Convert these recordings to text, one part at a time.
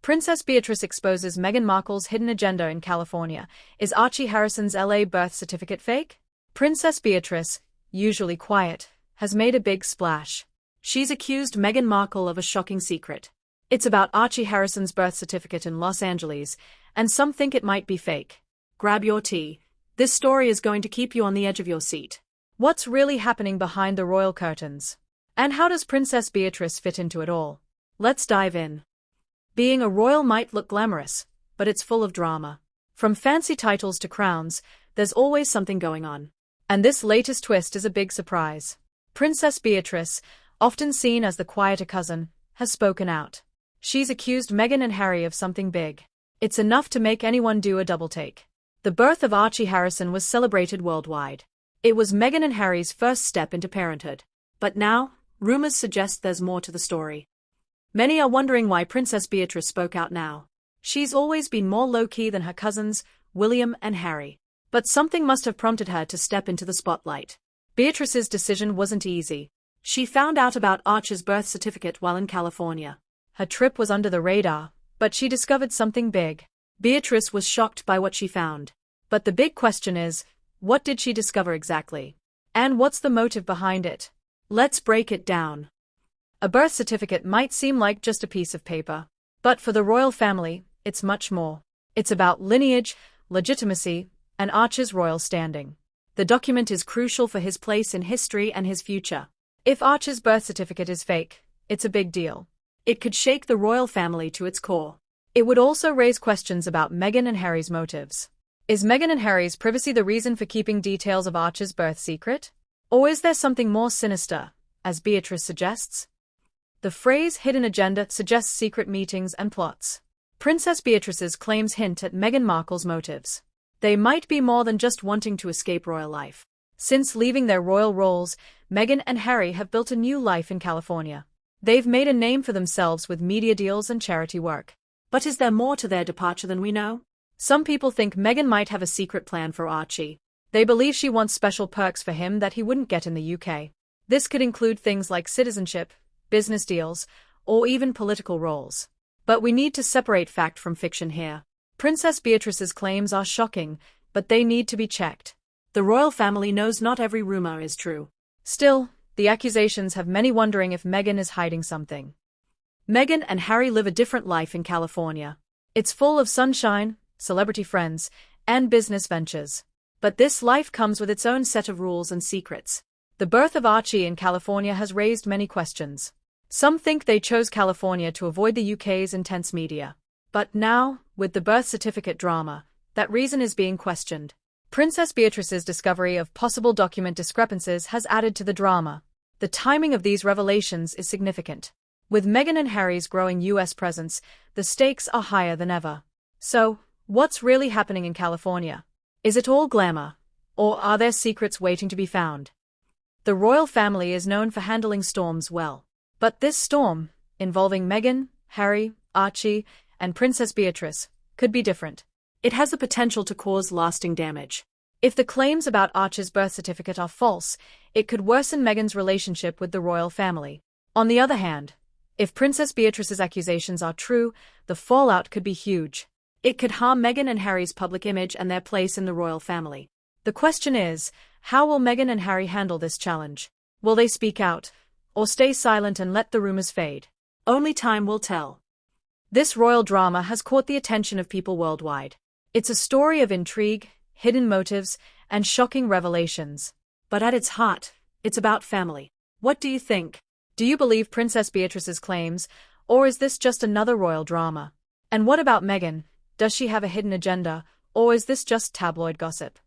Princess Beatrice exposes Meghan Markle's hidden agenda in California. Is Archie Harrison's LA birth certificate fake? Princess Beatrice, usually quiet, has made a big splash. She's accused Meghan Markle of a shocking secret. It's about Archie Harrison's birth certificate in Los Angeles, and some think it might be fake. Grab your tea. This story is going to keep you on the edge of your seat. What's really happening behind the royal curtains? And how does Princess Beatrice fit into it all? Let's dive in. Being a royal might look glamorous, but it's full of drama. From fancy titles to crowns, there's always something going on. And this latest twist is a big surprise. Princess Beatrice, often seen as the quieter cousin, has spoken out. She's accused Meghan and Harry of something big. It's enough to make anyone do a double-take. The birth of Archie Harrison was celebrated worldwide. It was Meghan and Harry's first step into parenthood. But now, rumors suggest there's more to the story. Many are wondering why Princess Beatrice spoke out now. She's always been more low-key than her cousins, William and Harry. But something must have prompted her to step into the spotlight. Beatrice's decision wasn't easy. She found out about Archie's birth certificate while in California. Her trip was under the radar, but she discovered something big. Beatrice was shocked by what she found. But the big question is, what did she discover exactly? And what's the motive behind it? Let's break it down. A birth certificate might seem like just a piece of paper. But for the royal family, it's much more. It's about lineage, legitimacy, and Archie's royal standing. The document is crucial for his place in history and his future. If Archie's birth certificate is fake, it's a big deal. It could shake the royal family to its core. It would also raise questions about Meghan and Harry's motives. Is Meghan and Harry's privacy the reason for keeping details of Archie's birth secret? Or is there something more sinister, as Beatrice suggests? The phrase hidden agenda suggests secret meetings and plots. Princess Beatrice's claims hint at Meghan Markle's motives. They might be more than just wanting to escape royal life. Since leaving their royal roles, Meghan and Harry have built a new life in California. They've made a name for themselves with media deals and charity work. But is there more to their departure than we know? Some people think Meghan might have a secret plan for Archie. They believe she wants special perks for him that he wouldn't get in the UK. This could include things like citizenship, business deals, or even political roles. But we need to separate fact from fiction here. Princess Beatrice's claims are shocking, but they need to be checked. The royal family knows not every rumor is true. Still, the accusations have many wondering if Meghan is hiding something. Meghan and Harry live a different life in California. It's full of sunshine, celebrity friends, and business ventures. But this life comes with its own set of rules and secrets. The birth of Archie in California has raised many questions. Some think they chose California to avoid the UK's intense media. But now, with the birth certificate drama, that reason is being questioned. Princess Beatrice's discovery of possible document discrepancies has added to the drama. The timing of these revelations is significant. With Meghan and Harry's growing US presence, the stakes are higher than ever. So, what's really happening in California? Is it all glamour? Or are there secrets waiting to be found? The royal family is known for handling storms well. But this storm, involving Meghan, Harry, Archie, and Princess Beatrice, could be different. It has the potential to cause lasting damage. If the claims about Archie's birth certificate are false, it could worsen Meghan's relationship with the royal family. On the other hand, if Princess Beatrice's accusations are true, the fallout could be huge. It could harm Meghan and Harry's public image and their place in the royal family. The question is, how will Meghan and Harry handle this challenge? Will they speak out, or stay silent and let the rumors fade? Only time will tell. This royal drama has caught the attention of people worldwide. It's a story of intrigue, hidden motives, and shocking revelations. But at its heart, it's about family. What do you think? Do you believe Princess Beatrice's claims, or is this just another royal drama? And what about Meghan? Does she have a hidden agenda, or is this just tabloid gossip?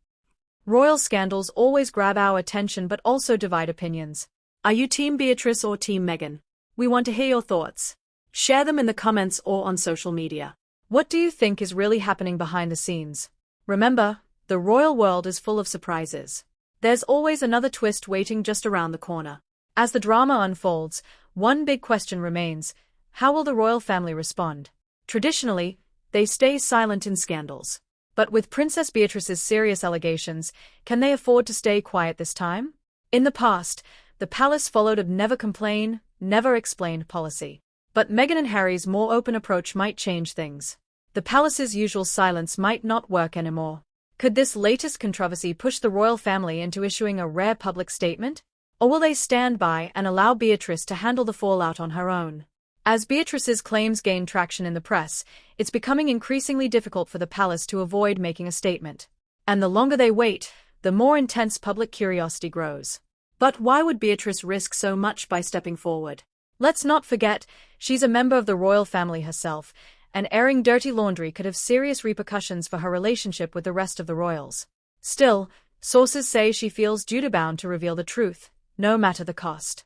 Royal scandals always grab our attention but also divide opinions. Are you Team Beatrice or Team Meghan? We want to hear your thoughts. Share them in the comments or on social media. What do you think is really happening behind the scenes? Remember, the royal world is full of surprises. There's always another twist waiting just around the corner. As the drama unfolds, one big question remains: how will the royal family respond? Traditionally, they stay silent in scandals. But with Princess Beatrice's serious allegations, can they afford to stay quiet this time? In the past, the palace followed a never complain, never explain policy. But Meghan and Harry's more open approach might change things. The palace's usual silence might not work anymore. Could this latest controversy push the royal family into issuing a rare public statement? Or will they stand by and allow Beatrice to handle the fallout on her own? As Beatrice's claims gain traction in the press, it's becoming increasingly difficult for the palace to avoid making a statement. And the longer they wait, the more intense public curiosity grows. But why would Beatrice risk so much by stepping forward? Let's not forget, she's a member of the royal family herself, and airing dirty laundry could have serious repercussions for her relationship with the rest of the royals. Still, sources say she feels duty-bound to reveal the truth, no matter the cost.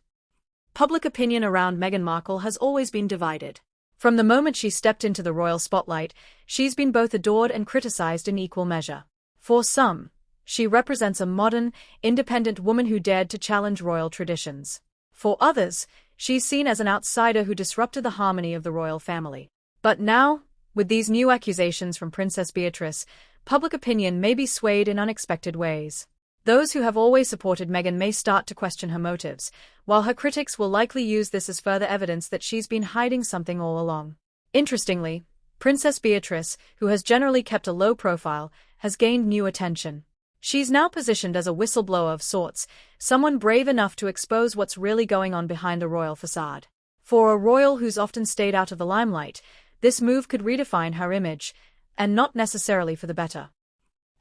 Public opinion around Meghan Markle has always been divided. From the moment she stepped into the royal spotlight, she's been both adored and criticized in equal measure. For some, she represents a modern, independent woman who dared to challenge royal traditions. For others, she's seen as an outsider who disrupted the harmony of the royal family. But now, with these new accusations from Princess Beatrice, public opinion may be swayed in unexpected ways. Those who have always supported Meghan may start to question her motives, while her critics will likely use this as further evidence that she's been hiding something all along. Interestingly, Princess Beatrice, who has generally kept a low profile, has gained new attention. She's now positioned as a whistleblower of sorts, someone brave enough to expose what's really going on behind the royal facade. For a royal who's often stayed out of the limelight, this move could redefine her image, and not necessarily for the better.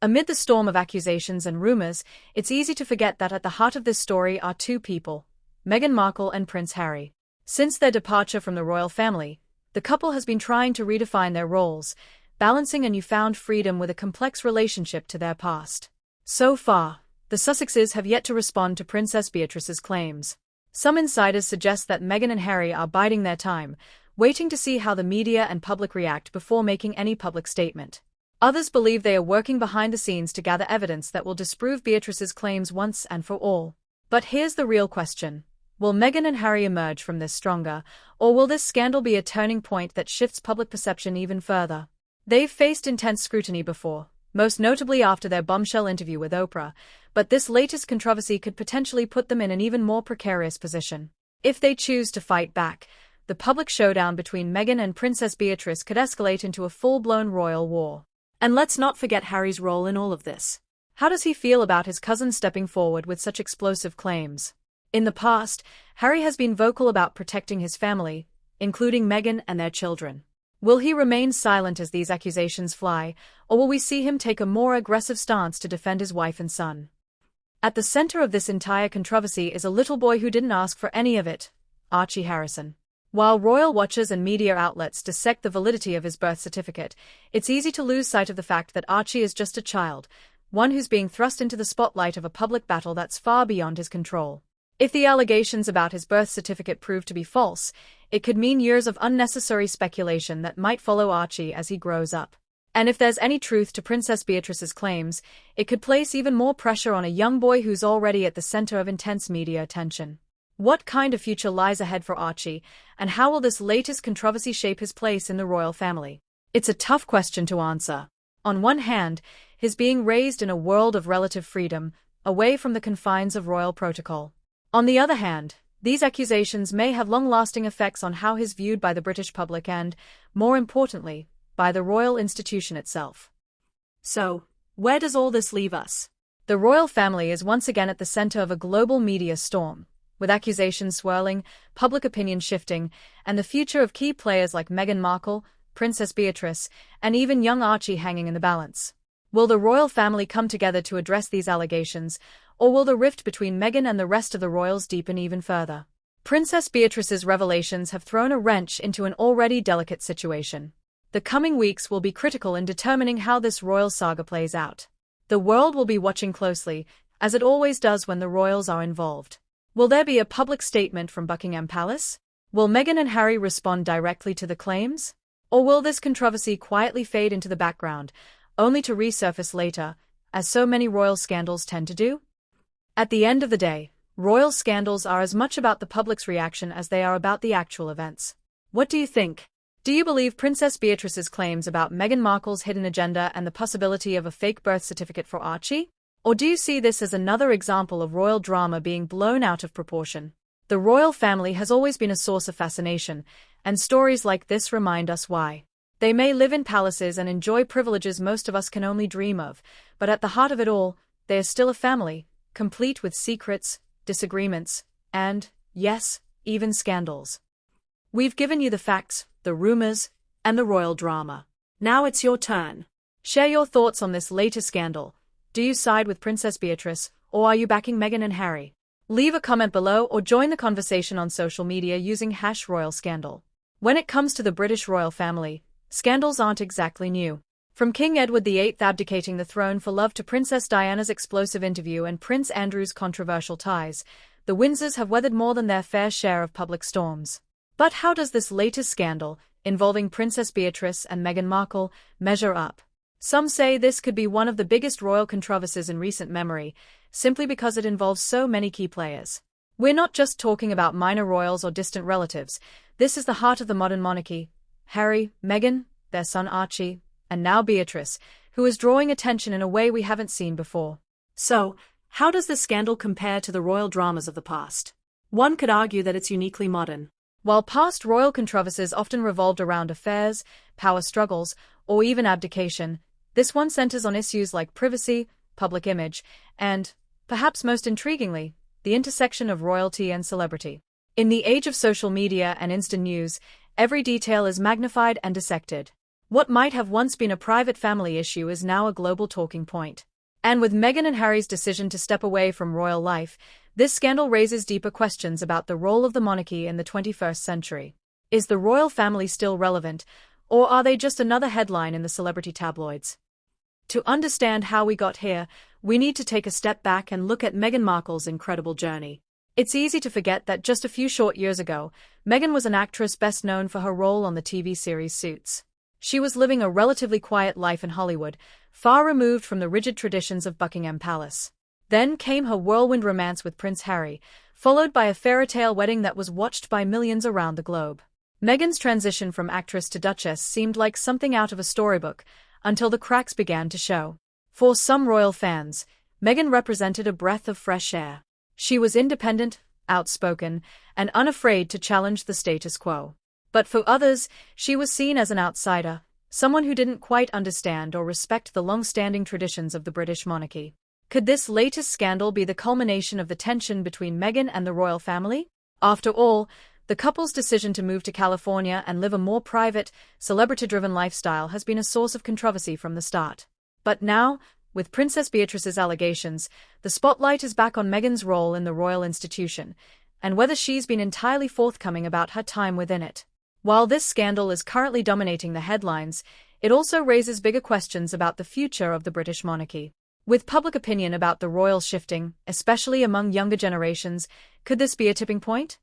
Amid the storm of accusations and rumors, it's easy to forget that at the heart of this story are two people, Meghan Markle and Prince Harry. Since their departure from the royal family, the couple has been trying to redefine their roles, balancing a newfound freedom with a complex relationship to their past. So far, the Sussexes have yet to respond to Princess Beatrice's claims. Some insiders suggest that Meghan and Harry are biding their time, waiting to see how the media and public react before making any public statement. Others believe they are working behind the scenes to gather evidence that will disprove Beatrice's claims once and for all. But here's the real question. Will Meghan and Harry emerge from this stronger, or will this scandal be a turning point that shifts public perception even further? They've faced intense scrutiny before, most notably after their bombshell interview with Oprah, but this latest controversy could potentially put them in an even more precarious position. If they choose to fight back, the public showdown between Meghan and Princess Beatrice could escalate into a full-blown royal war. And let's not forget Harry's role in all of this. How does he feel about his cousin stepping forward with such explosive claims? In the past, Harry has been vocal about protecting his family, including Meghan and their children. Will he remain silent as these accusations fly, or will we see him take a more aggressive stance to defend his wife and son? At the center of this entire controversy is a little boy who didn't ask for any of it, Archie Harrison. While royal watchers and media outlets dissect the validity of his birth certificate, it's easy to lose sight of the fact that Archie is just a child, one who's being thrust into the spotlight of a public battle that's far beyond his control. If the allegations about his birth certificate prove to be false, it could mean years of unnecessary speculation that might follow Archie as he grows up. And if there's any truth to Princess Beatrice's claims, it could place even more pressure on a young boy who's already at the center of intense media attention. What kind of future lies ahead for Archie, and how will this latest controversy shape his place in the royal family? It's a tough question to answer. On one hand, he's being raised in a world of relative freedom, away from the confines of royal protocol. On the other hand, these accusations may have long-lasting effects on how he's viewed by the British public and, more importantly, by the royal institution itself. So, where does all this leave us? The royal family is once again at the center of a global media storm, with accusations swirling, public opinion shifting, and the future of key players like Meghan Markle, Princess Beatrice, and even young Archie hanging in the balance. Will the royal family come together to address these allegations, or will the rift between Meghan and the rest of the royals deepen even further? Princess Beatrice's revelations have thrown a wrench into an already delicate situation. The coming weeks will be critical in determining how this royal saga plays out. The world will be watching closely, as it always does when the royals are involved. Will there be a public statement from Buckingham Palace? Will Meghan and Harry respond directly to the claims? Or will this controversy quietly fade into the background, only to resurface later, as so many royal scandals tend to do? At the end of the day, royal scandals are as much about the public's reaction as they are about the actual events. What do you think? Do you believe Princess Beatrice's claims about Meghan Markle's hidden agenda and the possibility of a fake birth certificate for Archie? Or do you see this as another example of royal drama being blown out of proportion? The royal family has always been a source of fascination, And stories like this remind us why. They may live in palaces and enjoy privileges most of us can only dream of, but at the heart of it all, they are still a family, complete with secrets, disagreements, and, yes, even scandals. We've given you the facts, the rumors, and the royal drama. Now it's your turn. Share your thoughts on this latest scandal. Do you side with Princess Beatrice, or are you backing Meghan and Harry? Leave a comment below or join the conversation on social media using #RoyalScandal. When it comes to the British royal family, scandals aren't exactly new. From King Edward VIII abdicating the throne for love to Princess Diana's explosive interview and Prince Andrew's controversial ties, the Windsors have weathered more than their fair share of public storms. But how does this latest scandal, involving Princess Beatrice and Meghan Markle, measure up? Some say this could be one of the biggest royal controversies in recent memory, simply because it involves so many key players. We're not just talking about minor royals or distant relatives. This is the heart of the modern monarchy. Harry, Meghan, their son Archie, and now Beatrice, who is drawing attention in a way we haven't seen before. So, how does this scandal compare to the royal dramas of the past? One could argue that it's uniquely modern. While past royal controversies often revolved around affairs, power struggles, or even abdication, this one centers on issues like privacy, public image, and, perhaps most intriguingly, the intersection of royalty and celebrity. In the age of social media and instant news, every detail is magnified and dissected. What might have once been a private family issue is now a global talking point. And with Meghan and Harry's decision to step away from royal life, this scandal raises deeper questions about the role of the monarchy in the 21st century. Is the royal family still relevant, or are they just another headline in the celebrity tabloids? To understand how we got here, we need to take a step back and look at Meghan Markle's incredible journey. It's easy to forget that just a few short years ago, Meghan was an actress best known for her role on the TV series Suits. She was living a relatively quiet life in Hollywood, far removed from the rigid traditions of Buckingham Palace. Then came her whirlwind romance with Prince Harry, followed by a fairy-tale wedding that was watched by millions around the globe. Meghan's transition from actress to duchess seemed like something out of a storybook, until the cracks began to show. For some royal fans, Meghan represented a breath of fresh air. She was independent, outspoken, and unafraid to challenge the status quo. But for others, she was seen as an outsider, someone who didn't quite understand or respect the long-standing traditions of the British monarchy. Could this latest scandal be the culmination of the tension between Meghan and the royal family? After all, the couple's decision to move to California and live a more private, celebrity-driven lifestyle has been a source of controversy from the start. But now, with Princess Beatrice's allegations, the spotlight is back on Meghan's role in the royal institution, and whether she's been entirely forthcoming about her time within it. While this scandal is currently dominating the headlines, it also raises bigger questions about the future of the British monarchy. With public opinion about the royals shifting, especially among younger generations, could this be a tipping point?